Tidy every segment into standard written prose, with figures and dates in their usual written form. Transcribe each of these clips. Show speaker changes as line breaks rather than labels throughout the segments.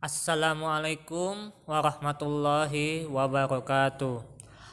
Assalamualaikum warahmatullahi wabarakatuh.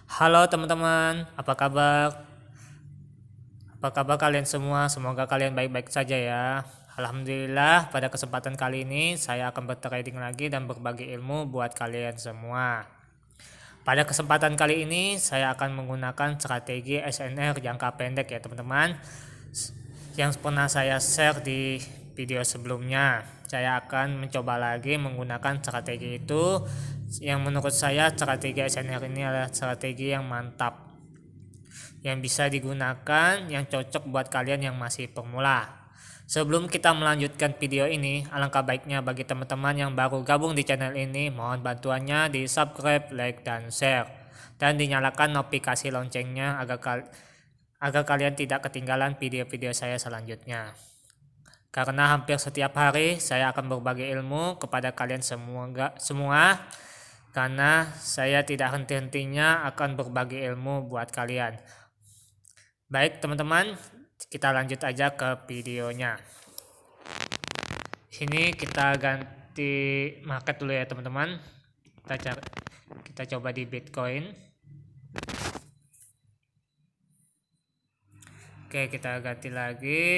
Halo teman-teman, apa kabar? Apa kabar kalian semua? Semoga kalian baik-baik saja ya. Alhamdulillah, pada kesempatan kali ini saya akan bertrading lagi dan berbagi ilmu buat kalian semua. Pada kesempatan kali ini saya akan menggunakan strategi SNR jangka pendek ya teman-teman, yang pernah saya share di video sebelumnya. Saya akan mencoba lagi menggunakan strategi itu, yang menurut saya strategi SNR ini adalah strategi yang mantap, yang bisa digunakan, yang cocok buat kalian yang masih pemula. Sebelum kita melanjutkan video ini, alangkah baiknya bagi teman-teman yang baru gabung di channel ini, mohon bantuannya di subscribe, like, dan share, dan dinyalakan notifikasi loncengnya agar kalian tidak ketinggalan video-video saya selanjutnya. Karena hampir setiap hari saya akan berbagi ilmu kepada kalian semua, karena saya tidak henti-hentinya akan berbagi ilmu buat kalian. Baik teman-teman, kita lanjut aja ke videonya. Sini kita ganti market dulu ya teman-teman. Kita coba di Bitcoin. Oke, kita ganti lagi.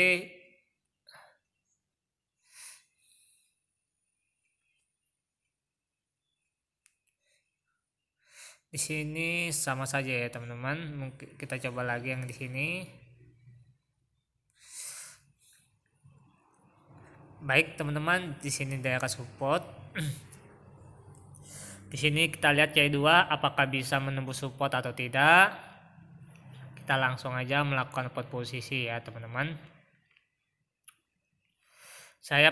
Di sini sama saja ya teman-teman. Mungkin kita coba lagi yang di sini. Baik teman-teman, di sini daerah support. Di sini kita lihat C2 apakah bisa menembus support atau tidak. Kita langsung aja melakukan pot posisi ya teman-teman.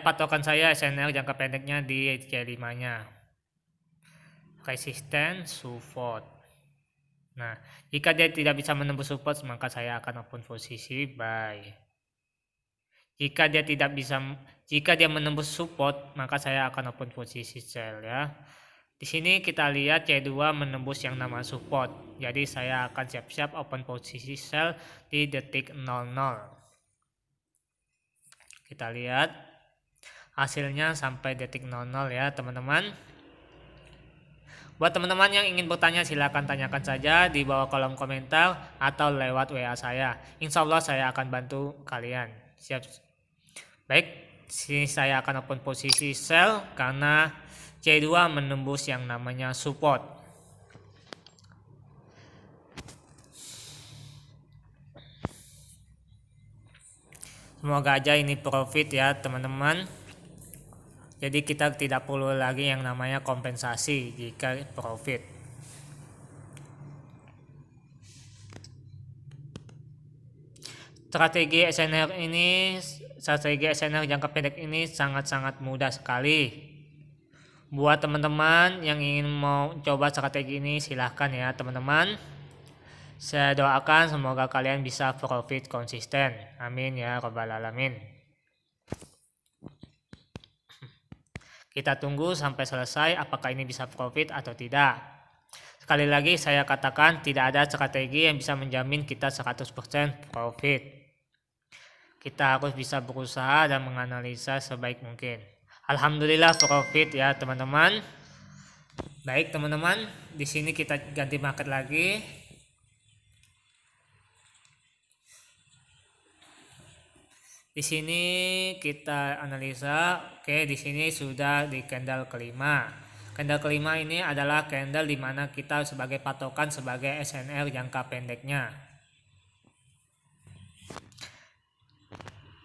Patokan saya SNR jangka pendeknya di C5-nya. Resisten support. Nah, jika dia tidak bisa menembus support, maka saya akan open posisi buy. Jika dia menembus support, maka saya akan open posisi sell ya. Di sini kita lihat C2 menembus yang nama support. Jadi saya akan siap-siap open posisi sell di detik 00. Kita lihat hasilnya sampai detik 00 ya teman-teman. Buat teman-teman yang ingin bertanya, silahkan tanyakan saja di bawah kolom komentar atau lewat WA saya. Insya Allah saya akan bantu kalian. Siap. Baik, sini saya akan open posisi sell karena C2 menembus yang namanya support. Semoga aja ini profit ya teman-teman. Jadi kita tidak perlu lagi yang namanya kompensasi jika profit. Strategi SNR jangka pendek ini sangat-sangat mudah sekali. Buat teman-teman yang ingin mau coba strategi ini, silahkan ya teman-teman. Saya doakan semoga kalian bisa profit konsisten. Amin ya rabbal alamin. Kita tunggu sampai selesai apakah ini bisa profit atau tidak. Sekali lagi saya katakan tidak ada strategi yang bisa menjamin kita 100% profit. Kita harus bisa berusaha dan menganalisa sebaik mungkin. Alhamdulillah profit ya teman-teman. Baik teman-teman, di sini kita ganti market lagi. Di sini kita analisa, oke di sini sudah di candle kelima. Candle kelima ini adalah candle di mana kita sebagai patokan sebagai SNR jangka pendeknya.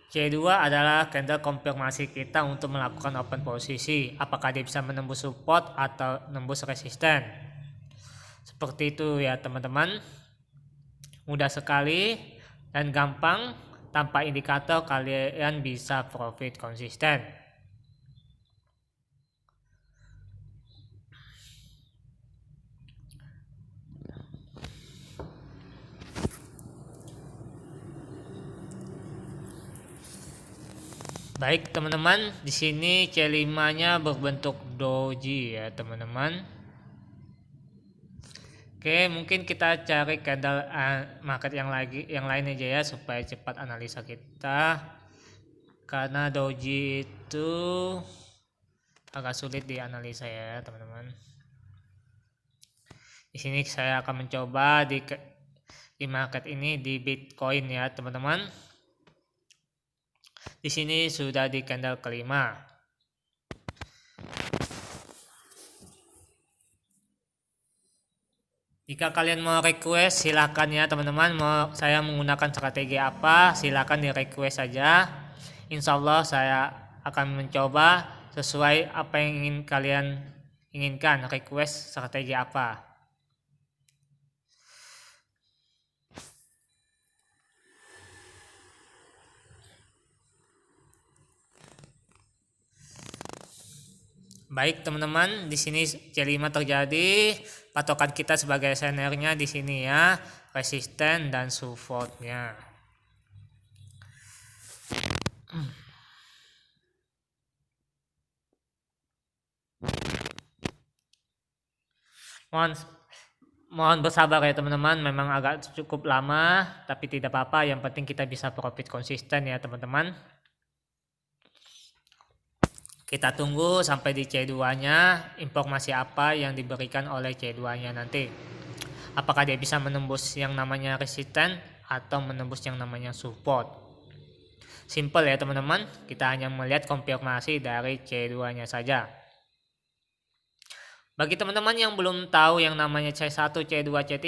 C2 adalah candle konfirmasi kita untuk melakukan open posisi. Apakah dia bisa menembus support atau menembus resisten. Seperti itu ya teman-teman. Mudah sekali dan gampang. Tanpa indikator kalian bisa profit konsisten. Baik teman-teman, di sini C5-nya berbentuk doji ya teman-teman. Oke, mungkin kita cari candle market yang lain aja ya supaya cepat analisa kita. Karena doji itu agak sulit dianalisa ya teman-teman. Di sini saya akan mencoba di market ini di Bitcoin ya teman-teman. Di sini sudah di candle kelima. Jika kalian mau request silahkan ya teman-teman, mau saya menggunakan strategi apa silahkan di request saja. Insya Allah saya akan mencoba sesuai apa yang ingin kalian inginkan, request strategi apa. Baik teman-teman, di sini C5 terjadi, patokan kita sebagai senernya di sini ya, resisten dan supportnya. Mohon bersabar ya teman-teman, memang agak cukup lama, tapi tidak apa-apa, yang penting kita bisa profit konsisten ya teman-teman. Kita tunggu sampai di C2-nya, informasi apa yang diberikan oleh C2-nya nanti. Apakah dia bisa menembus yang namanya resisten atau menembus yang namanya support. Simple ya teman-teman, kita hanya melihat konfirmasi dari C2-nya saja. Bagi teman-teman yang belum tahu yang namanya C1, C2, C3,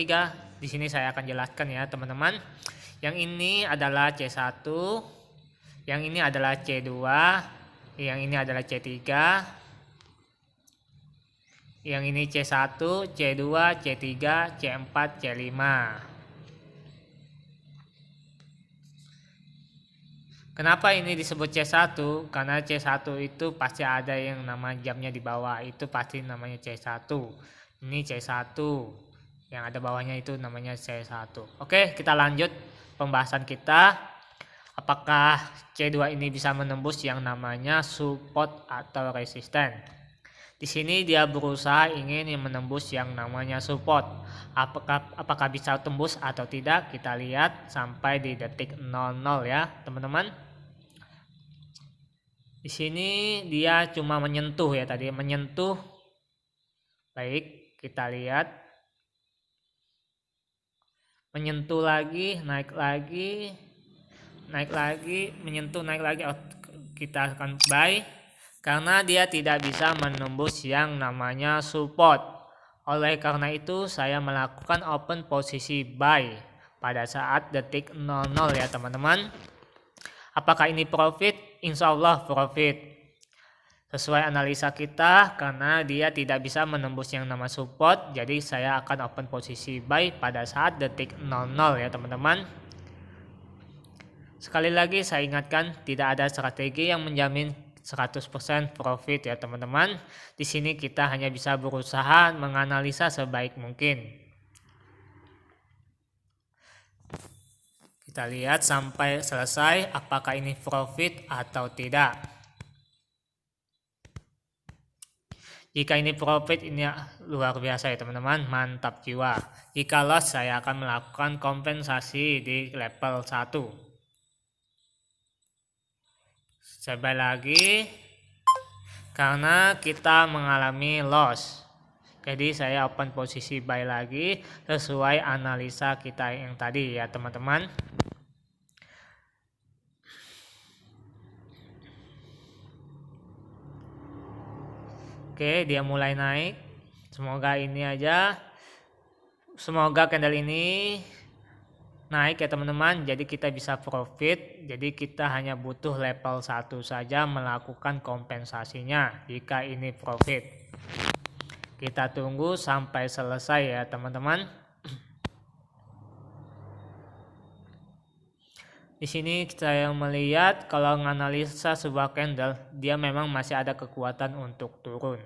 di sini saya akan jelaskan ya teman-teman. Yang ini adalah C1, yang ini adalah C2, yang ini adalah C3, yang ini C1, C2, C3, C4, C5. Kenapa ini disebut C1? Karena C1 itu pasti ada yang nama jamnya di bawah, itu pasti namanya C1. Ini C1, yang ada bawahnya itu namanya C1. Oke, kita lanjut pembahasan kita. Apakah C2 ini bisa menembus yang namanya support atau resisten? Di sini dia berusaha ingin menembus yang namanya support. Apakah bisa tembus atau tidak? Kita lihat sampai di detik 00 ya, teman-teman. Di sini dia cuma menyentuh ya tadi, menyentuh. Baik, kita lihat. Menyentuh lagi, naik lagi. Naik lagi, menyentuh, naik lagi. Kita akan buy karena dia tidak bisa menembus yang namanya support. Oleh karena itu saya melakukan open posisi buy pada saat detik 00 ya teman-teman. Apakah ini profit? Insya Allah profit sesuai analisa kita, karena dia tidak bisa menembus yang nama support, jadi saya akan open posisi buy pada saat detik 00 ya teman-teman. Sekali lagi saya ingatkan, tidak ada strategi yang menjamin 100% profit ya teman-teman. Di sini kita hanya bisa berusaha menganalisa sebaik mungkin. Kita lihat sampai selesai apakah ini profit atau tidak. Jika ini profit, ini luar biasa ya teman-teman, mantap jiwa. Jika loss, saya akan melakukan kompensasi di level 1. Saya buy lagi karena kita mengalami loss, jadi saya open posisi buy lagi sesuai analisa kita yang tadi ya teman-teman. Oke, dia mulai naik, semoga ini aja, semoga candle ini naik ya teman-teman, jadi kita bisa profit. Jadi kita hanya butuh level 1 saja melakukan kompensasinya jika ini profit. Kita tunggu sampai selesai ya teman-teman. Di sini saya melihat kalau menganalisa sebuah candle, dia memang masih ada kekuatan untuk turun.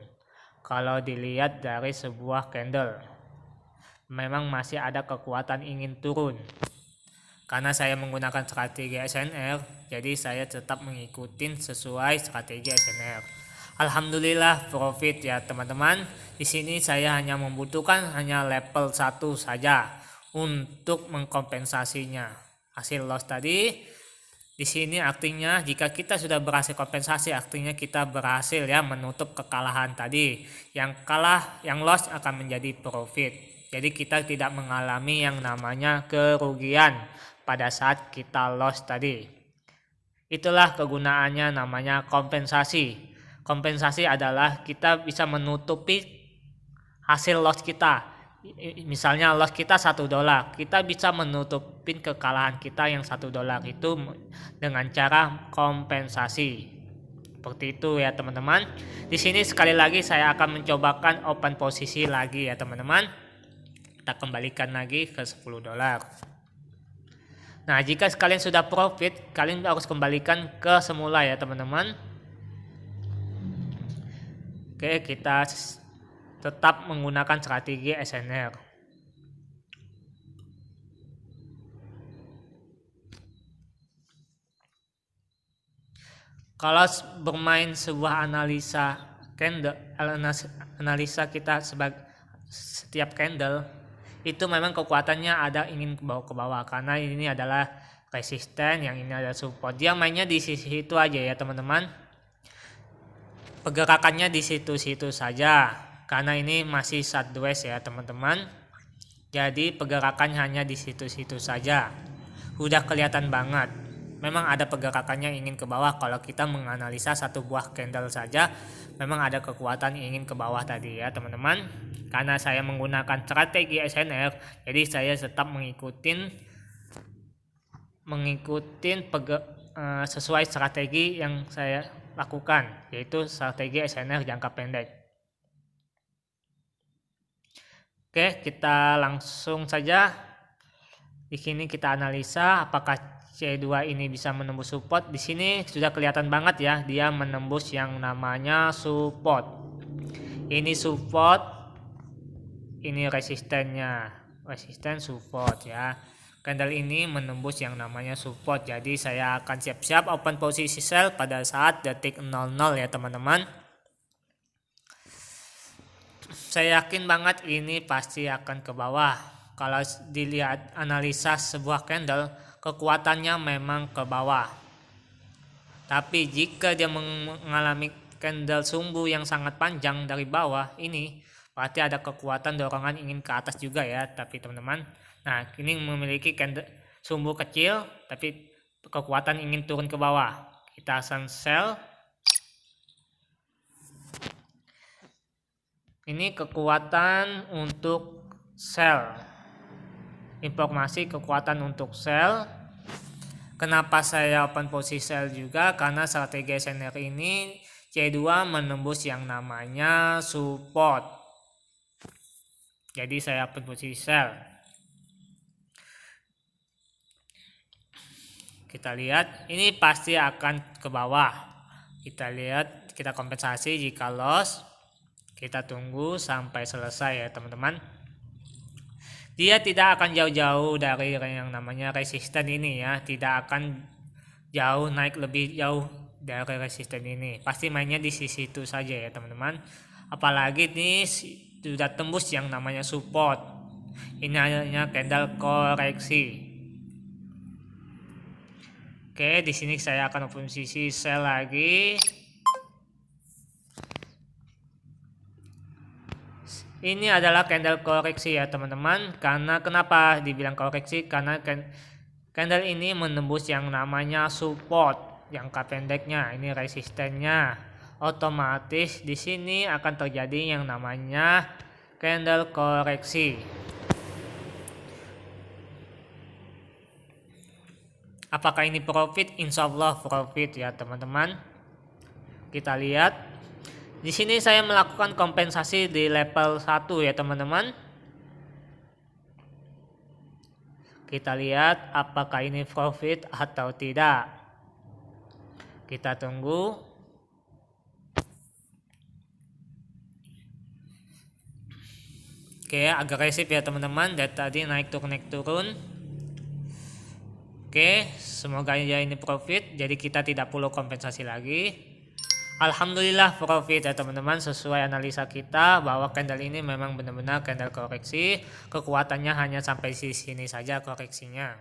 Kalau dilihat dari sebuah candle, memang masih ada kekuatan ingin turun. Karena saya menggunakan strategi SNR, jadi saya tetap mengikuti sesuai strategi SNR. Alhamdulillah profit ya teman-teman. Di sini saya hanya membutuhkan hanya level 1 saja untuk mengkompensasinya hasil loss tadi. Di sini artinya jika kita sudah berhasil kompensasi, artinya kita berhasil ya menutup kekalahan tadi. Yang kalah, yang loss akan menjadi profit. Jadi kita tidak mengalami yang namanya kerugian pada saat kita loss tadi. Itulah kegunaannya namanya kompensasi. Kompensasi adalah kita bisa menutupi hasil loss kita. Misalnya loss kita $1, kita bisa menutupin kekalahan kita yang $1 itu dengan cara kompensasi. Seperti itu ya teman-teman. Di sini sekali lagi saya akan mencobakan open posisi lagi ya teman-teman. Kita kembalikan lagi ke $10. Nah, jika kalian sudah profit, kalian harus kembalikan ke semula ya teman-teman. Oke, kita tetap menggunakan strategi SNR. Kalau bermain sebuah analisa candle, analisa kita sebagai setiap candle itu memang kekuatannya ada ingin ke bawah karena ini adalah resisten, yang ini ada support. Dia mainnya di sisi itu aja ya teman-teman. Pergerakannya di situ-situ saja. Karena ini masih sideways ya teman-teman. Jadi pergerakan hanya di situ-situ saja. Udah kelihatan banget. Memang ada pergerakannya ingin ke bawah. Kalau kita menganalisa satu buah candle saja, memang ada kekuatan ingin ke bawah tadi ya teman-teman. Karena saya menggunakan strategi SNR, jadi saya tetap mengikutin sesuai strategi yang saya lakukan, yaitu strategi SNR jangka pendek. Oke, kita langsung saja. Di sini kita analisa apakah C2 ini bisa menembus support. Di sini sudah kelihatan banget ya, dia menembus yang namanya support. Ini support, ini resistennya, resisten support ya. Candle ini menembus yang namanya support. Jadi saya akan siap-siap open posisi sell pada saat detik 00 ya teman-teman. Saya yakin banget ini pasti akan ke bawah. Kalau dilihat analisa sebuah candle, kekuatannya memang ke bawah. Tapi jika dia mengalami candle sumbu yang sangat panjang dari bawah ini, berarti ada kekuatan dorongan ingin ke atas juga ya. Tapi teman-teman, nah ini memiliki candle sumbu kecil tapi kekuatan ingin turun ke bawah. Kita akan sell. Ini kekuatan untuk sell. Informasi kekuatan untuk sell. Kenapa saya open posisi sell juga? Karena strategi SNR ini C2 menembus yang namanya support. Jadi saya open posisi sell. Kita lihat ini pasti akan ke bawah. Kita lihat, kita kompensasi jika loss. Kita tunggu sampai selesai ya teman-teman. Dia tidak akan jauh-jauh dari yang namanya resisten ini ya. Tidak akan jauh naik lebih jauh dari resisten ini. Pasti mainnya di sisi itu saja ya teman-teman. Apalagi ini sudah tembus yang namanya support. Ini hanya candle koreksi. Oke, di sini saya akan posisi sell lagi. Ini adalah candle koreksi ya teman-teman. Karena kenapa dibilang koreksi? Karena candle ini menembus yang namanya support jangka pendeknya. Ini resistennya. Otomatis di sini akan terjadi yang namanya candle koreksi. Apakah ini profit? Insya Allah profit ya teman-teman. Kita lihat. Di sini saya melakukan kompensasi di level 1 ya teman-teman. Kita lihat apakah ini profit atau tidak. Kita tunggu. Oke, agresif ya teman-teman. Dari tadi naik turun. Oke, semoga aja ini profit. Jadi kita tidak perlu kompensasi lagi. Alhamdulillah profit ya teman-teman, sesuai analisa kita bahwa candle ini memang benar-benar candle koreksi. Kekuatannya hanya sampai sini saja koreksinya.